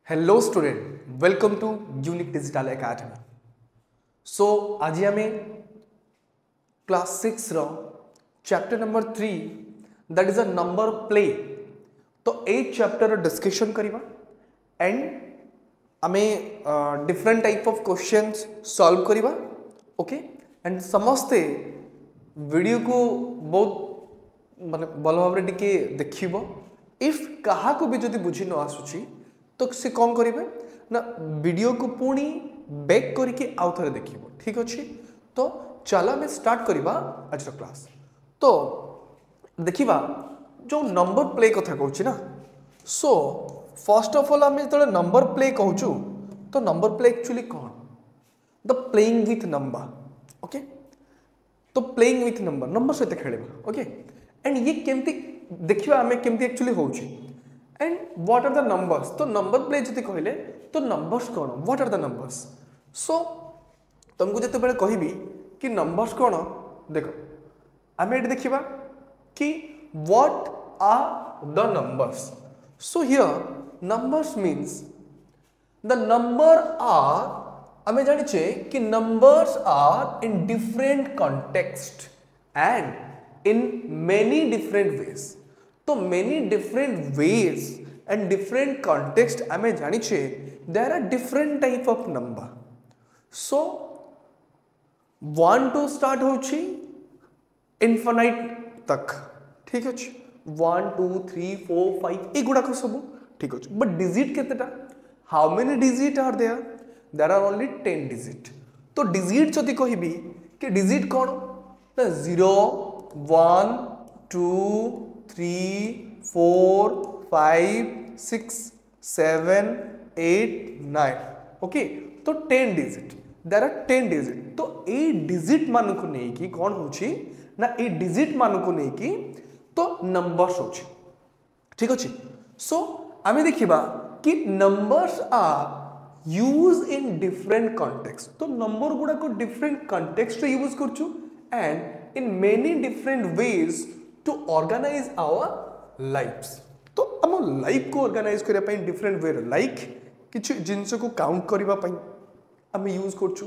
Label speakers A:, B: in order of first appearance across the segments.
A: Hello student, welcome to Unique Digital Academy. So आज आम class 6 रो chapter number 3 that is a number play. तो ए chapter discussion करवा एंड आम different type of questions solve करवा। ओके एंड समस्ते वीडियो को बहुत माने भल भाव टिके देखिबो। इफ कहा को भी जदि बुझी न आसुची तो से कौन करेंगे ना वीडियो को पुणी बैक करके आउ थे देखिए। ठीक अच्छे तो चलो आम स्टार्ट करवा आज क्लास। तो देखा जो नंबर प्ले कथा कहूँ ना, सो फर्स्ट ऑफ ऑल आम जो नंबर प्ले कहूँ तो नंबर प्ले एक्चुअली कौन the playing with number. Okay तो प्लेइंग विथ नंबर नंबर सहित खेलवा। ओके एंड ये केमती देखिए आम केमती एक्चुअली होची and what are the numbers. तो नंबर प्ले जति कहले तो नंबर्स कौन, what are the numbers. So तुमको जिते बेले कहबी कि नंबर्स कौन, देखो आम ये देखा कि what are the numbers. So here numbers means the number are, आम जानिचे कि numbers are in different context and in many different ways. तो many different ways and different context आम जानिचे there are different type of number. So 1 to start होची infinite तक। ठीक अच्छे 1 2 3 4 5 एगुड़ाक सब ठीक अच्छे बट डिजिट केतेटा, how many digit are there are only 10 digit. तो डिजिट जदि कहबी कि डिजिट कौन ना 0 1 2 3 4 5 6 7 8 9। ओके तो 10 डिजिट, देयर आर 10 डिजिट। तो ए डिजिट मान को नहीं कि कौन होची ना ए डिजिट मान को नहीं कि तो नंबर्स होची। ठीक अच्छे सो आम देखा कि numbers are use in different context. तो नंबर गुड़ा को डिफरेंट कॉन्टेक्स्ट यूज करछु and in many different ways to organise our lifes. तो आम लाइफ को ऑर्गेनाइज करने डिफरेंट वे लाइक किसी जिनस को काउंट करने आम यूज करछु,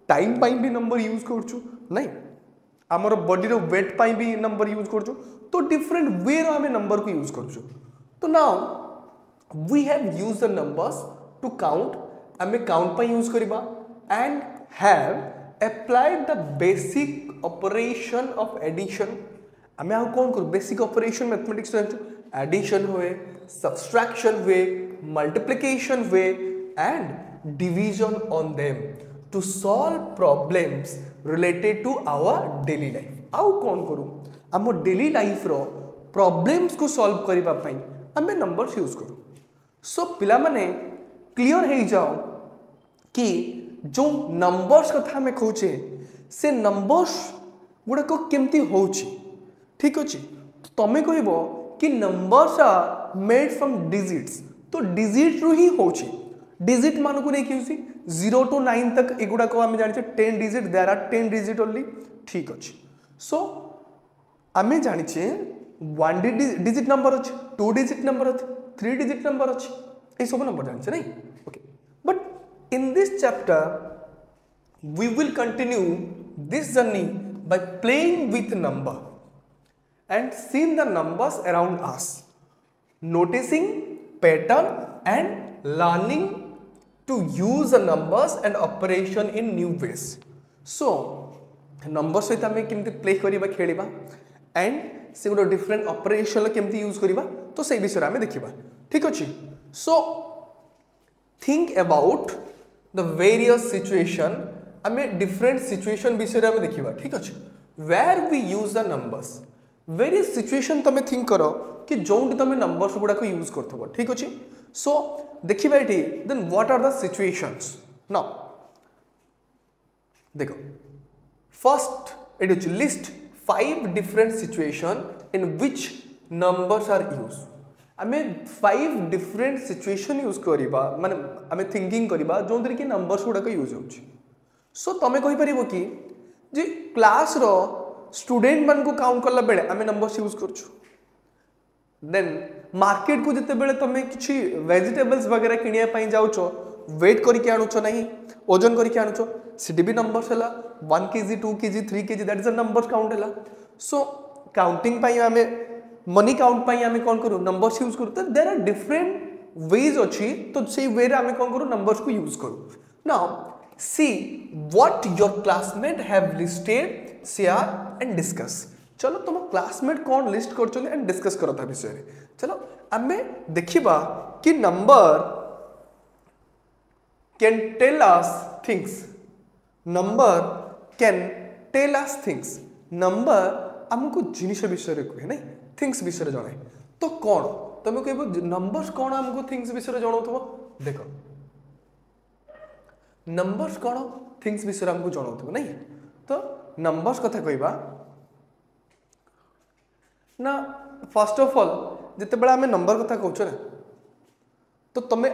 A: टाइम पाई भी नंबर यूज करछु, नहीं आमर बॉडी रो वेट पाई भी नंबर यूज करछु। तो डिफरेंट वे रो आम नंबर को यूज करछु। तो now we have use the numbers to count, आम काउंट पाई यूज करबा and have applied the basic operation of addition. आम आ कौन करूँ बेसिक ऑपरेशन मैथमेटिक्स एडिशन हुए, सब्सट्रैक्शन हुए, मल्टीप्लिकेशन हुए and division on them to solve problems related to our daily life. आउ कौन करूँ आम डेली लाइफ रो प्रॉब्लम्स को सॉल्व करबा पई आम नंबर्स यूज करूँ। सो पिला माने क्लियर हो जाओ कि जो नंबर्स कथा में कहूचे से नंबर्स गुड़ाक केमती होची। ठीक अच्छे तुम्हें कहब कि numbers are made from digits. तो डिजिट रु ही होची, डिजिट मान को नहीं 0 to 9 तक एगुड़ाक आम जाने 10 digit, there are 10 digit only. ठीक अच्छे सो आम जाने 1 डिजिट नंबर अच्छे, 2 डिजिट नंबर अच्छे, 3 डिजिट नंबर अच्छे, ये सब नंबर जाने नहीं। Okay but in this chapter we will continue this journey by playing with number and seeing the numbers around us, noticing pattern and learning to use the numbers and operation in new ways. So numbers सहित आम केमती play करवा खेलवा and से गोटे different operation केमती use करवा तो से विषय आम देखा। ठीक अच्छे so think about the various situation, आम डिफरेंट सिचुएशन विषय आम देखा। ठीक अच्छे where we use the numbers, various situation तुम थिंक करो कि जो तुम नंबर्स गुड़ाक यूज कर। ठीक अच्छे सो देखिए ये then what are the situations. Now देखो first it is list 5 different situation in which numbers are use. आम 5 डिफरेंट सिचुएशन यूज करवा माने आम थिंकिंग करवा जो कि नंबर्स गुड़ाक यूज हो। सो तुम कहीपर कि जे क्लास रो स्टूडेंट मान को काउंट करला बेले आम नंबर्स यूज करछु, देन मार्केट को जिते बेले तुम किसी वेजिटेबल्स वगैरह किनिया पई जाउछो वेट करके आणुछो नहीं ओजन करके आणुछो सीडी भी नंबर्स हला 1 kg 2 kg 3 kg that is a number count हला सो काउंटिंग पई हमें मनी काउंट पई हमें कोन करू नंबर्स यूज करू तो देयर आर डिफरेंट वेज अछि तो से वे रे हमें कोन करू नंबर्स को यूज करू now see what your classmate have listed share and discuss चलो तुम क्लासमेट कौन लिस्ट कर एंड डिस्कस करो ता विषय रे चलो आमे देखिबा कि number can tell us things number can tell us things number हमको जिनिस विषय रे कहे नहीं थिंग्स विषय जणे तो कौन तुम कहबो नंबर्स कौन हमको थिंग्स विषय जणाउथबो देखो नंबर्स कौन थिंग्स विषय हमको जणाउथबो नहीं तो नंबर्स कथा कहबा ना फर्स्ट ऑफ ऑल जिते बड़ा हमें नंबर कथा कहूँ ना तो तुम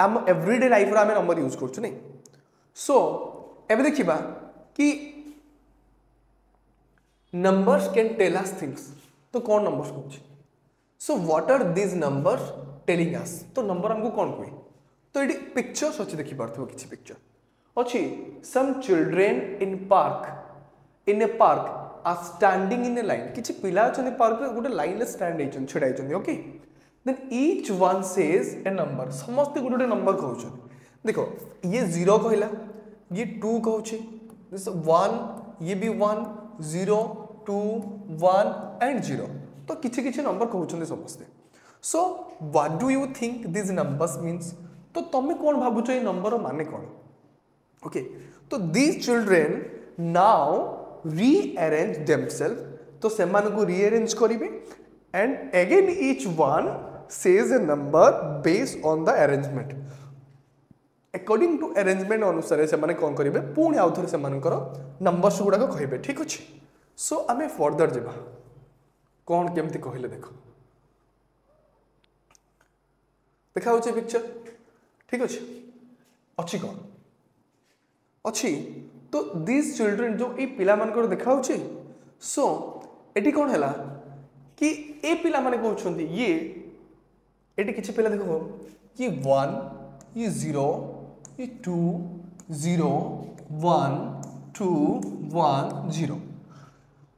A: आम एवरीडे लाइफ रे नंबर यूज कर नहीं सो एबे देखिबा कि numbers can tell us things तो कौन नंबर्स कहूँ so what are this numbers telling us तो नंबर हमको कौन कहे तो ये पिक्चर्स अच्छी देखि पारथो किछि पिक्चर अच्छी some children in a park are standing in a line किछि पिला अछन पार्क रे गोटे लाइन ले स्टैंड हेचन छडा हेचन okay then each one says a number समस्त गोटे गोटे नंबर कहउछन देखो ये 0 कहला ये 2 कहउछि दिस 1 ये भी 1 0 2 1 एंड 0 तो किछि किछि नंबर कहउछन समस्त so what do you think this numbers means तो तमे कोन भाबुछ ए नंबर माने कोन ओके तो these children now rearrange themselves तो सेमान को rearrange करिवे and again each one says a number based on the arrangement according to arrangement अनुसार से माने कोन करिवे पुणी आउथर से मानकर नंबर्स गुडा को कहिबे ठीक अछि सो आमे फर्दर जेबा कोन केमती कहिले देखो देखा होचे पिक्चर ठीक अछि अछि कोन अछि तो दिस चिल्ड्रेन जो ए पिला मान को देखा होचे सो एटी कोन हैला कि ए पिला माने कहउछंती ये एटी किछि पिला देखो ये 1 ये 0 ये 2 0 1 2 1 0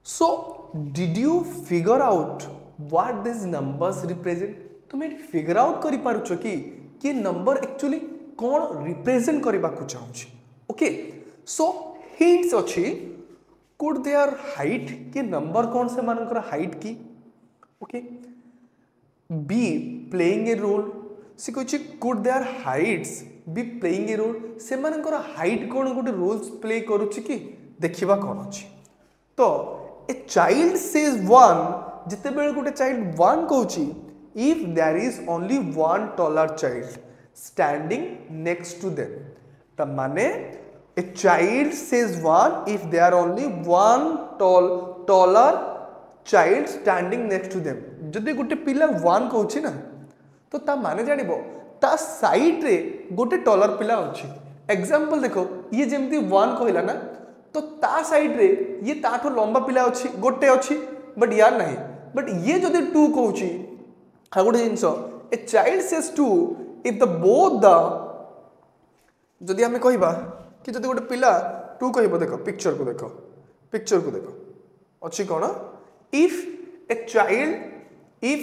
A: so did you figure out what this numbers represent तुम फिगर आउट करि पारुछ कि नंबर एक्चुअली कोन रिप्रेजेंट करबा को चाहूची ओके सो हिंट्स अच्छी कुड देयर हाइट कि नंबर कौन से मानकर हाइट की okay be playing a role सी कहछि could their heights be playing a role से मानकर हाइट कौन गोटे रोल्स प्ले करूछि कि देखिबा कौन अछि तो ए चाइल्ड सेज 1 जिते बेले गोटे चाइल्ड 1 कहछि if there is only one taller child standing next to them त माने a child says 1 if there are only one taller child standing next to them जदि गोटे पिला 1 कहउछि ना तो ता माने जानिबो ता साइड रे गोटे टॉलर पिला अछि एग्जांपल देखो ये जेमती 1 कहला ना तो ता साइड रे ये ताठो लंबा पिला अछि गोटे अछि बट यार नहीं बट ये जदि 2 कहउछि हा गोटे जिंसो a child says 2 if the both the जदि हमें कहिबा कि जदि गोटे पिला 2 कहबो देखो पिक्चर को देखो अच्छी कौन इफ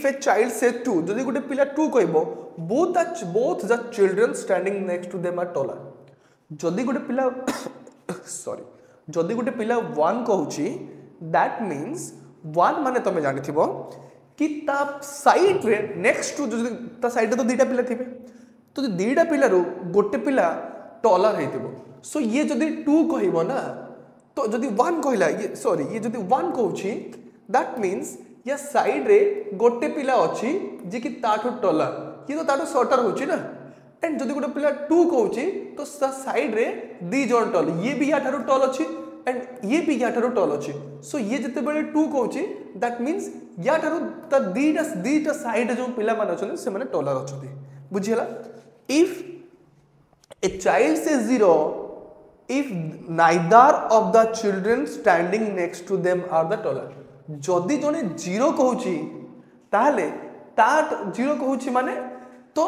A: ए चाइल्ड से 2 जदि गोटे पिला 2 कहबो both the children standing next to them are taller जदि गोटे पिला सॉरी जदि गोटे पिला 1 कहउची दैट मींस 1 माने तमे जानिथिबो कि ता साइड रे नेक्स्ट टू जदि ता साइड रे तो दीटा पिला थिबे तो दीटा पिला रो गोटे पिला टॉलर हेतिबो सो ये जदि 2 कहबो ना तो जदि 1 कहला ये सॉरी ये जदि 1 कहउची दैट मींस या साइड रे गोटे पिला अछि जे कि ताठो टॉलर ये तो ताठो शॉर्टर होची ना एंड जदि गोटे पिला 2 कहउची तो साइड रे दी जन टॉल ये भी या ठारो टॉल अछि एंड ये भी या ठारो टॉल अछि सो ये जते बेले 2 कहउची दैट मींस या ठारो त दीटा साइड जो पिला मान अछन से माने टॉलर अछथि बुझियला if a child says 0 if neither of the children standing next to them are the taller जदि जने 0 कहउची ताहले ता 0 कहूची माने तो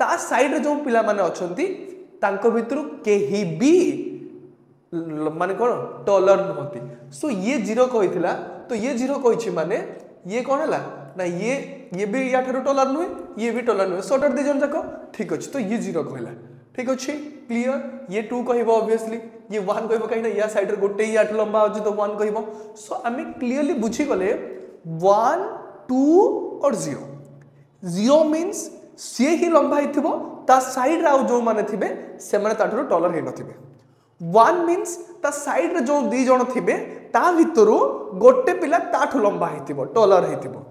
A: ता साइड रे जो पिला माने अछंती तांको भितरु केही भी माने कोन टॉलर नहती सो ये 0 कहितला तो ये 0 कहिछि माने ये कोन हला ना ये भी या ठारो टॉलर नुहे ये भी टॉलर नुहे सॉर्ट दे जन जाको ठीक अछि तो ये 0 कहला ठीक अछि क्लियर ये 2 कहबो ऑब्वियसली ये 1 कहबो काई ना या साइड रे गोटे ही 8 लंबा अछि तो 1 कहबो सो हमें क्लियरली बुझी गले 1 2 और 0 मींस से ही लंबा हिथिबो ता साइड रे जो माने थिबे से माने ताठरो टॉलर हे नथिबे 1 मींस ता साइड रे जो दी जण थिबे ता भितरु गोटे पिला ताठो लंबा हिथिबो टॉलर हिथिबो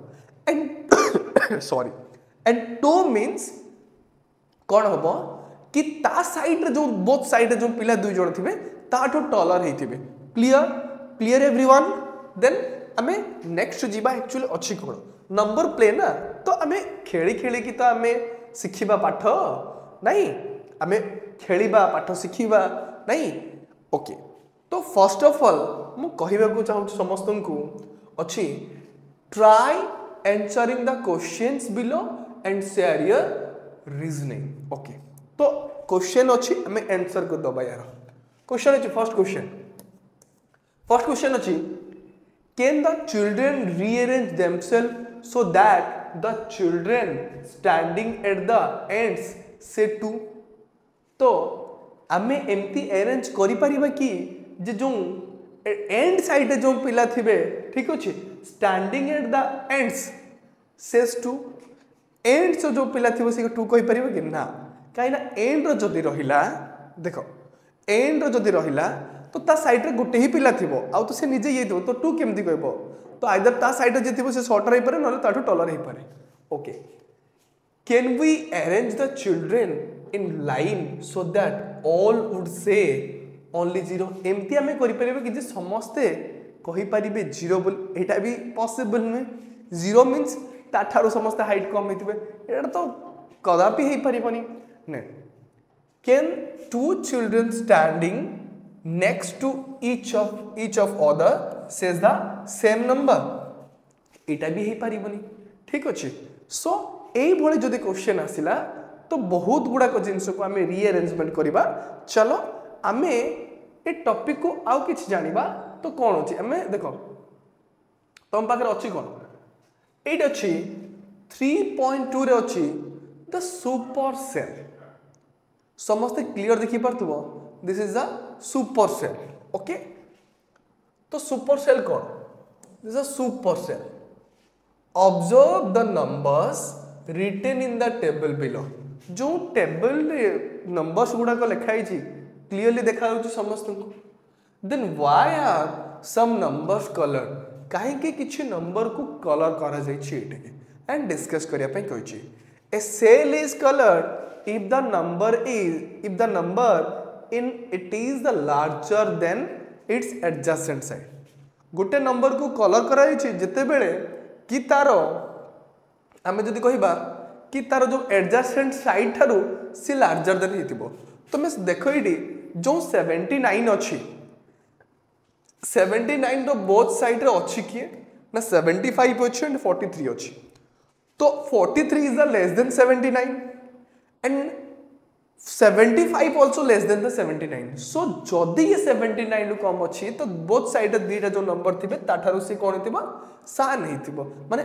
A: एंड सॉरी एंड 2 मींस कोन होबो कि ता साइड रे जो बोथ साइड रे जो पिला दुई जण थिबे ताठो टॉलर हिथिबे क्लियर एवरीवन देन हमें नेक्स्ट जीवा एक्चुअली अच्छी कोन नंबर प्ले ना तो हमें खेली खेली की तो हमें शिखिबा पाठ नहीं हमें खेलिबा पाठ शिखिबा नहीं ओके तो फर्स्ट ऑफ ऑल मु कहिबा को चाहू समस्त को अच्छी try answering the questions below and share your reasoning okay तो क्वेश्चन अच्छी हमें आंसर को दबा यार क्वेश्चन अच्छी फर्स्ट क्वेश्चन अच्छी can the children rearrange themselves so that the children standing at the ends say to तो आमे एमती अरेंज करि परिबा कि जे जो एंड साइड जो पिला थिबे ठीक अछि standing at the ends says two ends जो पिला थिबो से टू कहि परिबा कि ना काई ना एंड रो जदी रहिला देखो एंड रो जदी रहिला तो ता साइड रे गुटे ही पिला थिबो आ तो से निजे ये दो तो टू केमती कहबो तो आइदर ता साइड जे थिबो से शॉर्टर हे पारे नले ताठो टॉलर हे पारे okay can we arrange the children in line so that all would say only 0 एमती हमें करि परिबे कि जे समस्ते कहि परिबे 0 बोल एटा भी पॉसिबल नुहे 0 मींस ताठारो समस्ते हाइट कम हेतिबे एटा तो कदापि हे परिबनी ने can two children standing next to each of other says the same number एटा भी हे पारिबनी ठीक अछि सो एई भले जदी क्वेश्चन आसिला तो बहुत गुडा को जिंस को हमें रीअरेंजमेंट करबा चलो हमें ए टॉपिक को आउ किछ जानिबा तो कोन अछि हमें देखो तम पाकर अछि कोन एट अछि 3.2 रे अछि द सुपर सेल समस्त क्लियर देखि परतबो this is the super cell okay तो सुपर सेल कौन this is a super cell observe the numbers written in the table below जो टेबल नंबर्स गुडा को लिखाई छी क्लियरली देखा जाउची समस्त को then why are some numbers colour काहे के किछि नंबर को कलर करा जाई छी एटे एंड डिस्कस करिया पई कहै छी a cell is coloured if the number in it is the larger than its adjacent side गोटे नंबर को कलर कराई छी जते बेले कि तारो हमें जदी कहिबा कि तारो जो एडजसेंट साइड थारू से लार्जर देन हितिबो तो मैं देखो इडी जो 79 अछि 79 रो बोथ साइड रे अछि कि ना 75 अछि एंड 43 अछि तो 43 is the less than 79 and 75 also less than the 79 so जदी ये 79 कम अछि तो बोथ साइड दीटा जो नंबर थिबे ताठारु से कोन हितिबो सा नहीं थिबो माने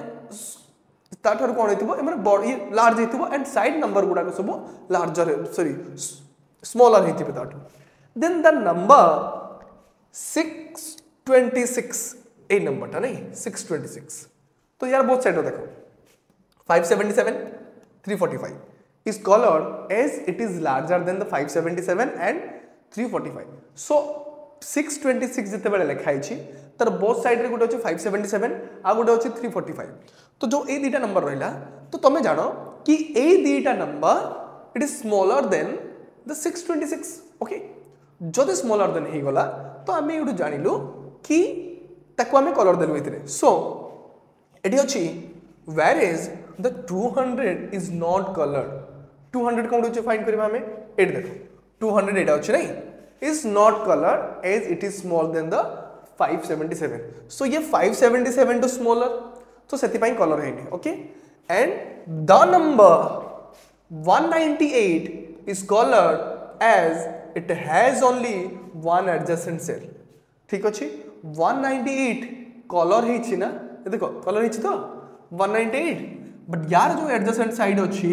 A: ताठारु कोन हितिबो माने बॉडी लार्ज हितिबो एंड साइड नंबर गुडा को सब लार्जर सॉरी स्मॉलर हितिबे ताठु देन द नंबर 626 ए नंबर ता नहीं 626 तो यार बोथ साइड देखो 577 345 is colored as it is larger than the 577 and 345 so 626 जते बेले लिखाई छी तर बोथ साइड रे गुटे अछि 577 आ गुटे अछि 345 तो जो ए दीटा नंबर रहला तो तमे जानो कि ए दीटा number it is smaller than the 626 okay जदि स्मॉलर देन हे गला तो हमें एडु जानिलु कि ताको हमें कलर देलु इतरे सो एडी अछि where is the 200 is not colored 200 कोन होचे फाइंड करबा हमें एट देखो 200 एटा होचे नहीं is not colored as it is small than the 577 so ये 577 to smaller तो सेति पई कलर हेनी okay and the number 198 is colored as it has only one adjacent cell. ठीक अच्छे 198 कलर है ना ये देखो कलर है तो 198 बट यार जो एडजेसेंट साइड अच्छी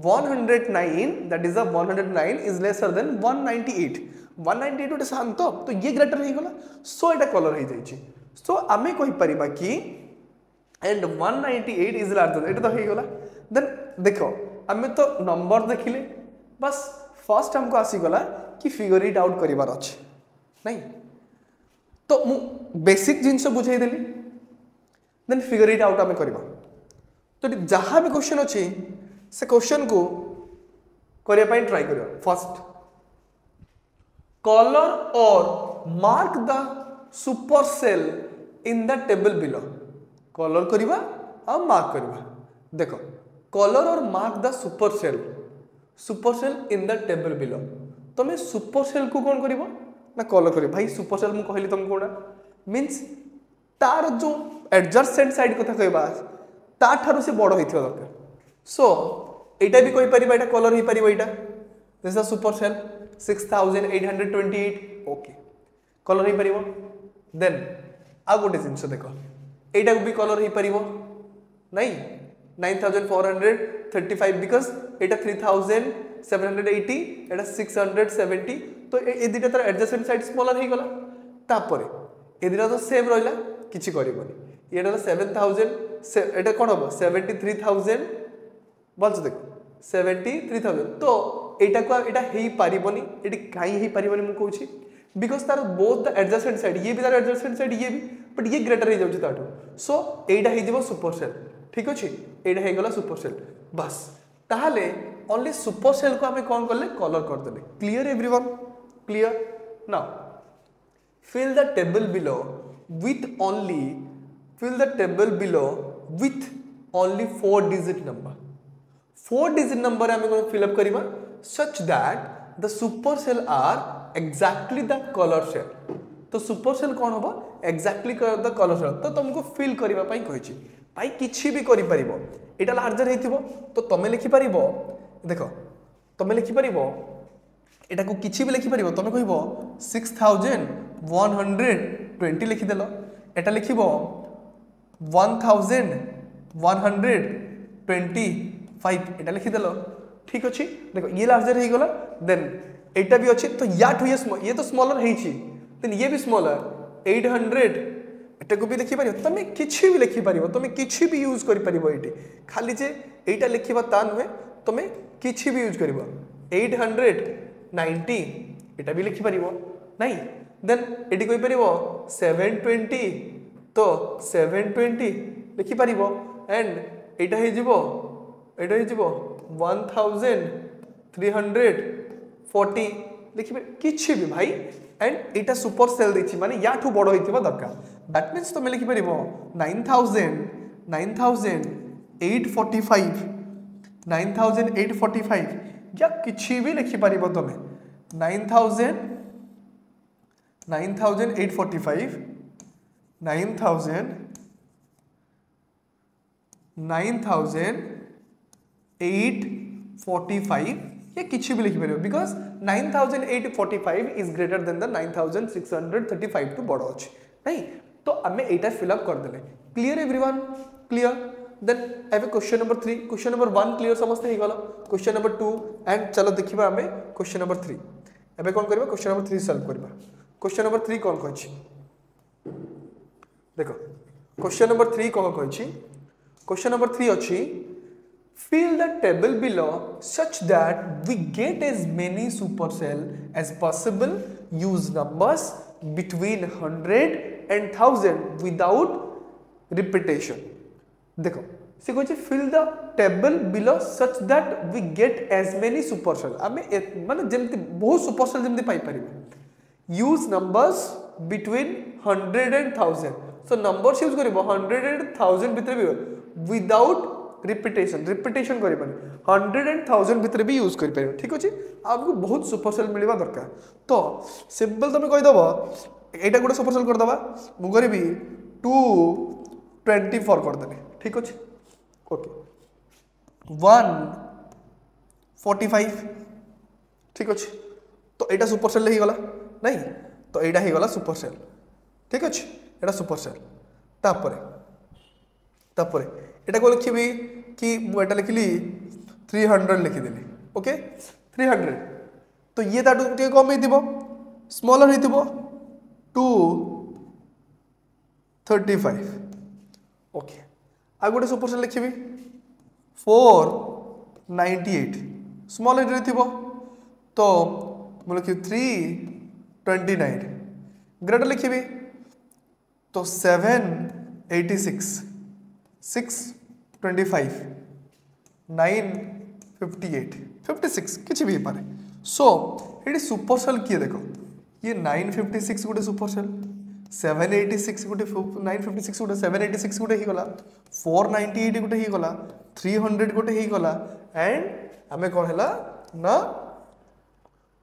A: 109 that is 109 is lesser than 198 198 गोटे शांत तो ये ग्रेटर हो गला सो एटा कलर हो जाई सो आमे कहि परिबा कि एंड 198 इज लार्जर एटा तो हो गला देन देखो आमे तो नंबर देखिले बस फर्स्ट हमको आसी गला कि फिगर इट आउट करिवार अछि नहीं तो मु बेसिक जिंस बुझाई देली देन फिगर इट आउट आमे करबा तो जहाँ भी क्वेश्चन अच्छी से क्वेश्चन को करने ट्राई करियो फर्स्ट कलर और mark the super cell in the table below colour करवा और मार्क करवा देखो कलर और mark the super cell in the table below तुम्हें सुपर सेल को कौन करिवो ना कलर करिवो भाई सुपर सेल मु कहली तुमको कोडा मींस तार जो एडजसेंट साइड कथा कहबा ता ठारू से बड़ होइथिबा दरकार सो एटा भी कोइ परिबा एटा कलर ही परिबा एटा this is super cell 6828 okay colour ही परिबो देन आ गोटे जिंस देखो एटा भी कलर ही परिबो नहीं 9435 बिकॉज़ एटा 3780 एटा 670 तो ए दिटा तर एडजेसेंट साइड स्मॉलर ही गला तापरे ए दिटा तो सेम रहला किछि करिबोनी एटा तो 7000 एटा कोन हो 73000 बोलछ देखो 73000 तो एटा को एटा हेई पारिबोनी एटी काई हेई पारिबोनी मु कहूची बिकॉज़ तार बोथ द एडजेसेंट साइड ये भी तार एडजेसेंट साइड ये भी बट ये ग्रेटर हो जाउची ताटो सो एटा हेई दिबो सुपर सेल ठीक अछि एटा हे गला सुपर सेल बस ताहाले ओनली सुपर सेल को हमें कोन करले कलर कर देले clear everyone clear now fill the table below with only 4 digit number 4 digit number हमें को fill up करिबा such that the super cell are exactly the color cell तो super cell कौन होबा exactly the color cell तो तुमको fill करिबा पई कहिछि भाई किछि भी करि परिबो एटा लार्जर हेतिबो तो तमे लिखि परिबो देखो तमे लिखि परिबो एटा को किछि भी लिखि परिबो तमे कहिबो 6120 लिखि देलो एटा लिखिबो 1125 एटा लिखि देलो ठीक अछि देखो ये लार्जर हे गला देन एटा भी अछि तो या ठु ये तो स्मॉलर हेछि देन ये भी स्मॉलर 800 एटा को भी लिखि परिबो तमे किछि भी लिखि परिबो तमे किछि भी यूज करि परिबो एटी खाली जे एटा लिखिबा ता नहे तमे किछि भी यूज करिबो 890 एटा भी लिखि परिबो नहीं देन एटी कोइ परिबो 720 तो 720 लिखि परिबो एंड एटा हे जिवो 1340 लिखि किछि भी भाई एंड एटा सुपर सेल देछि माने या ठु बड़ होइतिबा दरकार दैट मींस तो लिखि परिबो 9845 या किछि भी लिखि परिबो तमे 9845 या किछि भी लिखि परिबो because 9845 is greater than the 9635 टू बड़ अछि नहीं तो हमें एटा फिल अप कर देले clear everyone clear then have question number 3 question number 1 clear समस्त हे गला क्वेश्चन नंबर 2 एंड चलो देखिबा हमें क्वेश्चन नंबर 3 एबे कोन करबा क्वेश्चन नंबर 3 सॉल्व करबा क्वेश्चन नंबर 3 कोन कहछि देखो क्वेश्चन नंबर 3 कोन कहछि क्वेश्चन नंबर 3 अछि fill the table below such that we get as many supercell as possible use numbers between 100 and 1000 without repetition देखो से कहछि fill the table below such that we get as many supercell हमें माने जेमति बहुत supercell जेमति पाई परिबे use numbers between 100 and 1000 so numbers use करिबो 100 and 1000 भितर भी without repetition करि पानी 100 and 1000 भितर भी यूज करि पारिबो ठीक अछि आपको बहुत सुपरसेल मिलबा दरकार तो सिंपल तमे कहि दबो एटा गुडा सुपरसेल कर दबा मु करबी 224 कर देबे ठीक अछि ओके 145 ठीक अच्छे तो यहाँ सुपर सेल हो गला नहीं तो यहाँ हो गला सुपर सेल ठीक अच्छे यहाँ सुपर सेल तापर तापर यहाँ को लिखी कि मुझे लिखिली 300 लिखिदेली ओके 300 तो ये ताटू कम हो स्मॉलर हो 235 ओके आ गोटे सुपर सेल लिखी 498 स्मॉल हिट तो मुझे लिखी 329 ग्रेटर लिखी तो 786 625 958 56 किसी भी पारे सो ये सुपर सेल किए देख ये 956 गोटे सुपर सेल 786 गोटे 956 गोटे 786 गोटे हो गला 498 गोटे हो गला 300 गोटे हो गला एंड आमे कौन है ना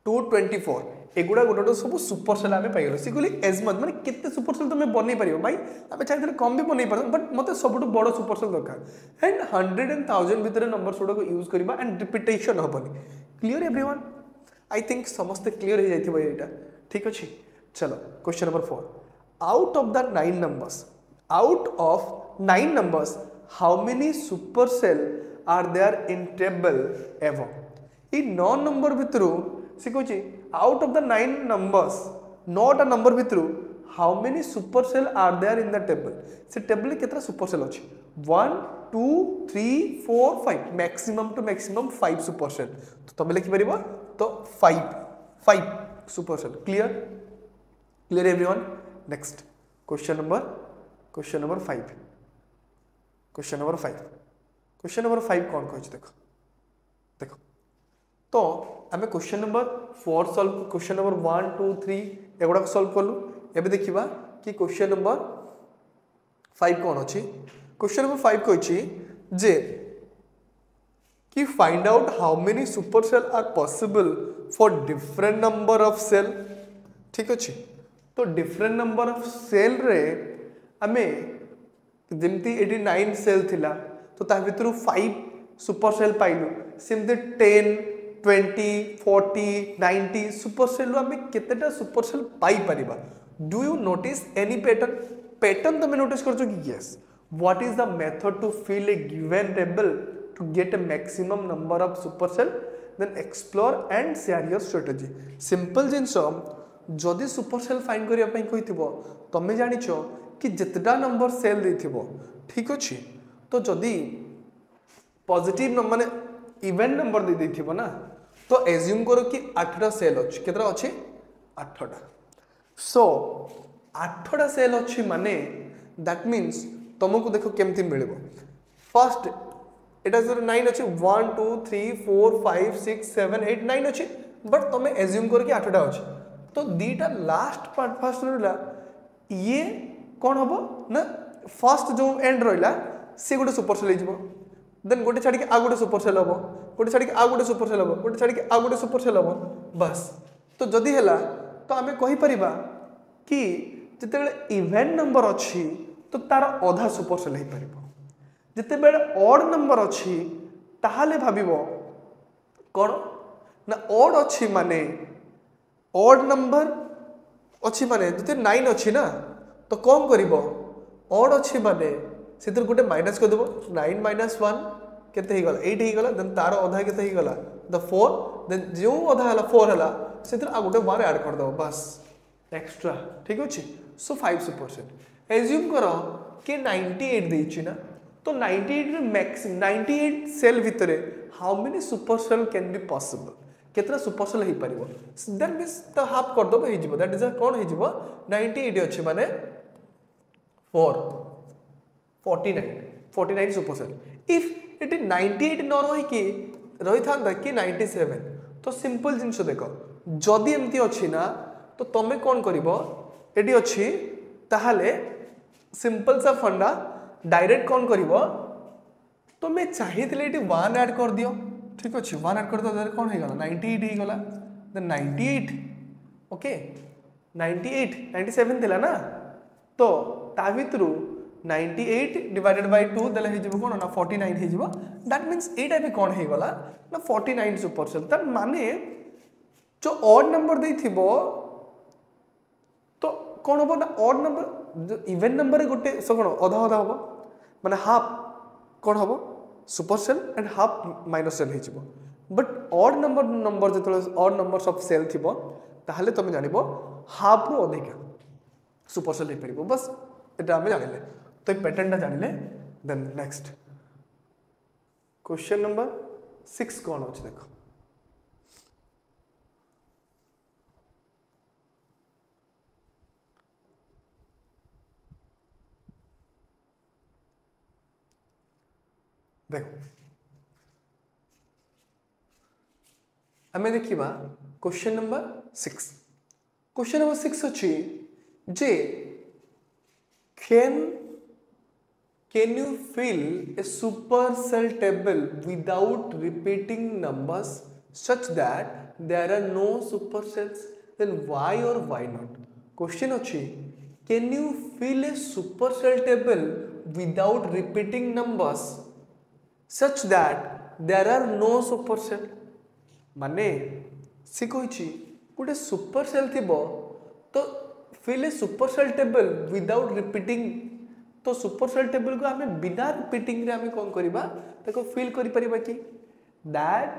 A: 224 एगुड़ा गोटे सब सुपर सेल आम पाइल सी कहली एज मच मैंने केते सुपर सेल तुम बन पार भाई आम चाहिए कम भी बन पार बट मत सब बड़ सुपर सेल दरकार एंड 100 and 1000 भितर नंबर गुड़ाक यूज करवा एंड रिपिटेशन हेनी क्लीयर एवरीवन आई थिंक समस्ते क्लीयर हो जाए यहाँ ठीक अच्छे चलो question number 4 out of 9 numbers how many supercell are there in table above ये 9 नंबर भितरु से कहूँ out of the 9 numbers 9टा नंबर भितरु how many supercell are there in the table से टेबल केतना supercell अछि 1 2 3 4 5 maximum to maximum 5 supercell तो तबे लिखि परिबो तो 5 supercell clear everyone next question number 5 question number 5 कौन कह देखो तो आम question number 4 solve question number 1 2 3 एगुड़ा सॉल्व कलु एबे देखिबा कि क्वेश्चन नंबर 5 कौन अच्छी क्वेश्चन नंबर 5 कही जे कि find out how many super cell are possible for different number of cell ठीक अच्छे तो डिफरेंट नंबर ऑफ सेल रे आमे जमती 89 सेल थिला तो ता भितर 5 सुपर सेल पाइलु सेमते 10 20 40 90 सुपर सेल आमे केतेटा सुपर सेल पाई परिबा do you notice any pattern तुम नोटिस करछो कि yes what is the method to fill a given table to get a maximum number of super cell then explore and share your strategy simple जिंसो जदि super cell find करिया पई कहिथिबो तमे जानिछो कि जितना नंबर सेल देथिबो ठीक अछि तो जदि पॉजिटिव नंबर माने इवेंट नंबर दे देथिबो ना तो एज्यूम करो कि 8टा सेल अछि केतरा अछि 8टा सो 8टा सेल अछि माने दैट मींस तुमको देखो केमती मिलबो फर्स्ट एटा 9 अछि 1 2 3 4 5 6 7 8 9 अछि बट तुमे एज्यूम करो कि 8टा अछि तो दीटा लास्ट पार्ट फर्स्ट रहा ये कौन हम ना फर्स्ट जो एंड रहा सी गोटे सुपर सेल हो देन गोटे छाड़ी आ गोटे सुपर सेल हम गोटे छाड़ी आ गोटे सुपर सेल हम गोटे छाड़ी आ गोटे सुपर सेल हम बस तो जदि है तो आम कहीपर कि जिते इवेंट नंबर अच्छी तो तार अधा सुपर सेल हो पार जिते ऑड नंबर अच्छी ताहले भाविबो कौन ना ऑड अच्छी माने ऑड नंबर अच्छी माने जिते 9 अच्छी ना तो कौन करिबो ऑड अच्छी माने से गोटे माइनस कर देबो 9 माइनस 1 केते ही गला 8 ही गला देन तार अधा केते ही गला द 4 देन जो अधा हला 4 हला से आ गोटे 1 ऐड कर दो बस एक्स्ट्रा ठीक अछि सो 5% एज्यूम करो कि 98 देछि ना तो 98 रे मैक्सिमम 98 सेल भितरे how many super cell can be possible केतना सुपर सेल हो पारिबो देन मींस त हाफ कर दो हे जिवो दैट इज कोन हे जिवो 98 अछि माने 49 सुपर सेल इफ इट 98 न रही था कि 97 तो सिंपल जिनस देख जदि एमती अच्छी ना तो तुम कौन कर ये अच्छी ताहले सिंपल सा फंडा डायरेक्ट कौन कर तुम्हें चाहिए 1 ऐड कर दियो ठीक अच्छे 1 ऐड कर दो कौन हो गला 98 हो गला देन 98 ओके 97 थिला ना तो ता भितरु 98 डिवाइडेड बाय 2 देले हे जिवो कोन ना 49 हे जिवो दैट मींस एटा भी कोन हे गला ना 49 सुपर सेल त माने जो ऑड नंबर दे थिबो तो कोन हो ना ऑड नंबर इवन नंबर गोटे सो कोन आधा आधा हो माने हाफ कोन हो super cell and half minus cell हे जिवो बट ऑड नंबर जतले ऑड नंबर्स ऑफ सेल थिबो ताहले तुम जानिबो हाफ रो अधिका सुपर सेल हे परिबो बस एटा हम जानिले तो पैटर्न जानिले देन नेक्स्ट क्वेश्चन नंबर 6 कौन अछि देखो देखो हमें देखिबा क्वेश्चन नंबर 6 क्वेश्चन नंबर 6 अछि जे can you fill a supercell table without repeating numbers such that there are no supercells? Then why or why not? Question अछि can you fill a supercell table without repeating numbers such that there are no supercell? माने सी कहिछि गोटे Supercell थिबो तो fill a supercell table without repeating तो Supercell table को हमें बिना repeating रे हमें कौन करिबा ताको फिल करि परिबा कि that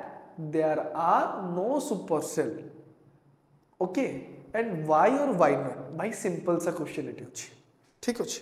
A: there are no supercell okay and why और व्हाई नॉट भाई सिंपल सा क्वेश्चन इट अछि ठीक अछि